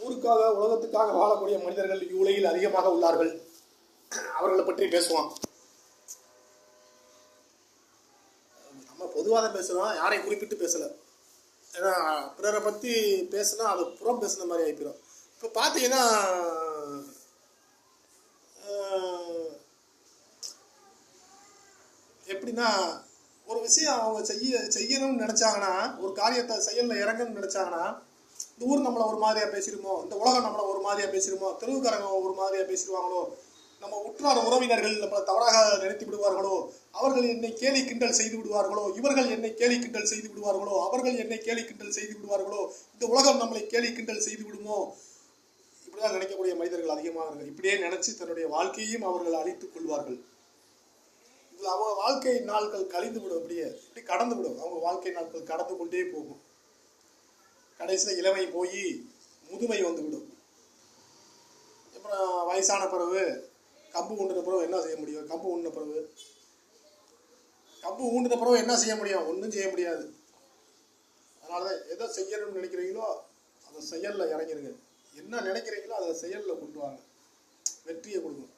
ஊருக்காக உலகத்துக்காக வாழக்கூடிய மனிதர்கள் இவ்வுலகில் அதிகமாக உள்ளார்கள். அவர்களை பற்றி பேசுவான். நம்ம பொதுவாக தான் பேசுகிறோம், யாரையும் குறிப்பிட்டு பேசலை. ஏன்னா பிறரை பற்றி பேசுனா அது புறம் பேசுன மாதிரி ஆகிப்போம். இப்போ பார்த்தீங்கன்னா எப்படின்னா, ஒரு விஷயம் அவங்க செய்யணும்னு நினச்சாங்கன்னா, ஒரு காரியத்தை செயலில் இறங்கணும்னு நினச்சாங்கன்னா, இந்த ஊர் நம்மளை ஒரு மாதிரியா பேசிடுமோ, இந்த உலகம் நம்மளை ஒரு மாதிரியா பேசிடுமோ, தெருவுக்காரங்க ஒரு மாதிரியா பேசிடுவாங்களோ, நம்ம உற்றார் உறவினர்கள் நம்மளை தவறாக நினைத்து விடுவார்களோ, அவர்கள் என்னை கேலி கிண்டல் செய்து விடுவார்களோ, இவர்கள் என்னை கேலி கிண்டல் செய்து விடுவார்களோ, அவர்கள் என்னை கேலி கிண்டல் செய்து விடுவார்களோ, இந்த உலகம் நம்மளை கேலி கிண்டல் செய்து விடுமோ, இப்படிதான் நினைக்கக்கூடிய மனிதர்கள் அதிகமாக. இப்படியே நினைச்சு தன்னுடைய வாழ்க்கையையும் அவர்கள் அழித்துக் கொள்வார்கள். இதுல அவங்க வாழ்க்கை நாட்கள் கழிந்து விடும். அப்படியே இப்படி கடந்து விடும். அவங்க வாழ்க்கை நாட்கள் கடந்து கொண்டே போகும். கடைசியில் இளமை போய் முதுமை வந்து விடும். அப்புறம் வயசான பிறகு கம்பு ஊண்டின பிறகு என்ன செய்ய முடியும்? கம்பு ஊண்டின பிறகு என்ன செய்ய முடியும்? ஒன்றும் செய்ய முடியாது. அதனாலதான் எதை செய்யணும்னு நினைக்கிறீங்களோ அதை செயல்ல இறங்கிருங்க. என்ன நினைக்கிறீங்களோ அதை செயல்ல கொண்டு வாங்க. வெற்றியை கொடுக்கும்.